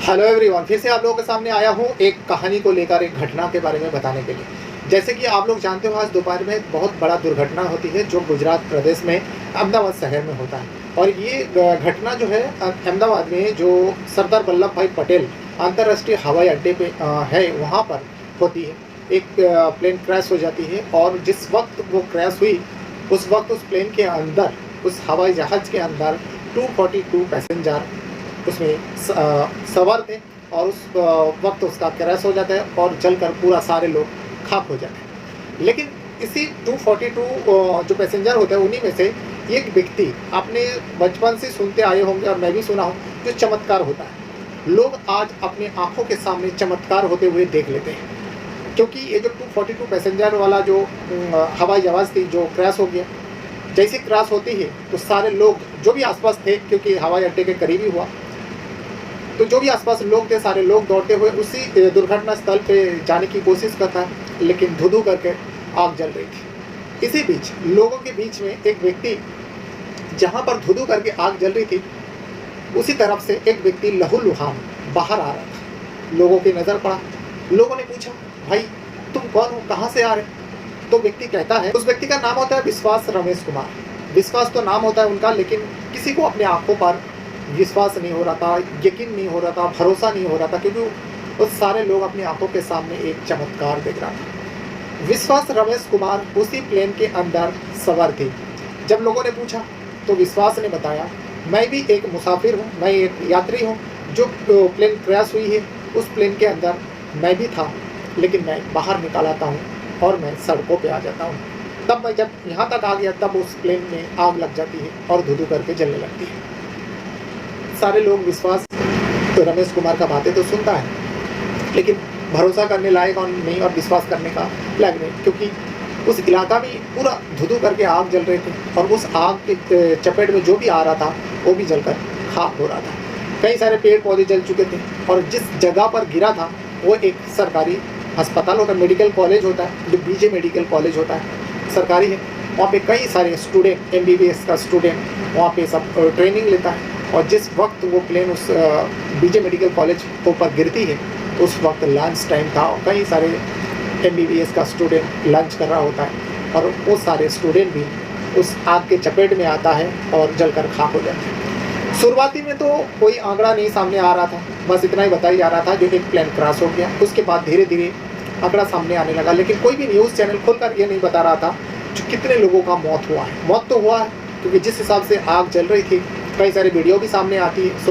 Hello everyone, फिर से आप लोगों के सामने आया हूँ एक कहानी को लेकर, एक घटना के बारे में बताने के लिए। जैसे कि आप लोग जानते हो, आज दोपहर में एक बहुत बड़ा दुर्घटना होती है जो गुजरात प्रदेश में अहमदाबाद शहर में होता है। और ये घटना जो है अहमदाबाद में जो सरदार वल्लभ भाई पटेल अंतर्राष्ट्रीय हवाई अड्डे पे है, वहाँ पर होती है। एक प्लेन क्रैश हो जाती है और जिस वक्त वो क्रैश हुई उस वक्त उस प्लेन के अंदर, उस हवाई जहाज़ के अंदर 242 पैसेंजर उसमें सवार थे। और उस वक्त उसका क्रैश हो जाता है और जलकर पूरा सारे लोग खाक हो जाते हैं। लेकिन इसी 242 जो पैसेंजर होते हैं, उन्हीं में से एक व्यक्ति आपने बचपन से सुनते आए होंगे और मैं भी सुना हूँ, जो चमत्कार होता है। लोग आज अपने आंखों के सामने चमत्कार होते हुए देख लेते हैं, क्योंकि ये जो 242 पैसेंजर वाला जो हवाई जहाज़ थी जो क्रैश हो गया, जैसे क्रैश होती है तो सारे लोग जो भी आसपास थे, क्योंकि हवाई अड्डे के करीब ही हुआ, तो जो भी आसपास लोग थे सारे लोग दौड़ते हुए उसी दुर्घटना स्थल पे जाने की कोशिश करता है, लेकिन धू-धू करके आग जल रही थी। इसी बीच लोगों के बीच में एक व्यक्ति, जहाँ पर धू-धू करके आग जल रही थी, उसी तरफ से एक व्यक्ति लहूलुहान बाहर आ रहा था। लोगों की नज़र पड़ा, लोगों ने पूछा, भाई तुम कौन हो, कहाँ से आ रहे? तो व्यक्ति कहता है, उस व्यक्ति का नाम होता है विश्वास रमेश कुमार। विश्वास तो नाम होता है उनका, लेकिन किसी को अपने आंखों पर विश्वास नहीं हो रहा था, यकीन नहीं हो रहा था, भरोसा नहीं हो रहा था, क्योंकि वो सारे लोग अपनी आंखों के सामने एक चमत्कार देख रहा था। विश्वास रमेश कुमार उसी प्लेन के अंदर सवार थे। जब लोगों ने पूछा तो विश्वास ने बताया, मैं भी एक मुसाफिर हूँ, मैं एक यात्री हूँ, जो प्लेन क्रैश हुई है उस प्लेन के अंदर मैं भी था, लेकिन मैं बाहर निकाल आता हूँ और मैं सड़कों पे आ जाता हूँ। तब मैं जब यहाँ तक आ गया तब उस प्लेन में आग लग जाती है और धुधु करके जलने लगती है। सारे लोग विश्वास तो रमेश कुमार का बातें तो सुनता है, लेकिन भरोसा करने लायक और नहीं और विश्वास करने का लायक नहीं, क्योंकि उस इलाका में पूरा धुधु करके आग जल रहे थे और उस आग के चपेट में जो भी आ रहा था वो भी जलकर खाक हो रहा था। कई सारे पेड़ पौधे जल चुके थे और जिस जगह पर गिरा था वो एक सरकारी अस्पताल होता है, मेडिकल कॉलेज होता है, जो बीजे मेडिकल कॉलेज होता है, सरकारी है। वहाँ पे कई सारे स्टूडेंट, MBBS का स्टूडेंट वहाँ पे सब ट्रेनिंग लेता है। और जिस वक्त वो प्लेन उस बीजे मेडिकल कॉलेज के ऊपर गिरती है उस वक्त लंच टाइम था और कई सारे MBBS का स्टूडेंट लंच कर रहा होता है और वो सारे स्टूडेंट भी उस आग के चपेट में आता है और जलकर खाक हो जाते हैं। शुरुआती में तो कोई आंकड़ा नहीं सामने आ रहा था, बस इतना ही बताया जा रहा था जो एक प्लेन क्रैश हो गया। उसके बाद धीरे धीरे आंकड़ा सामने आने लगा, लेकिन कोई भी न्यूज़ चैनल खुलकर ये नहीं बता रहा था जो कितने लोगों का मौत हुआ है। मौत तो हुआ है, क्योंकि जिस हिसाब से आग जल रही थी कई सारी वीडियो भी सामने आती है।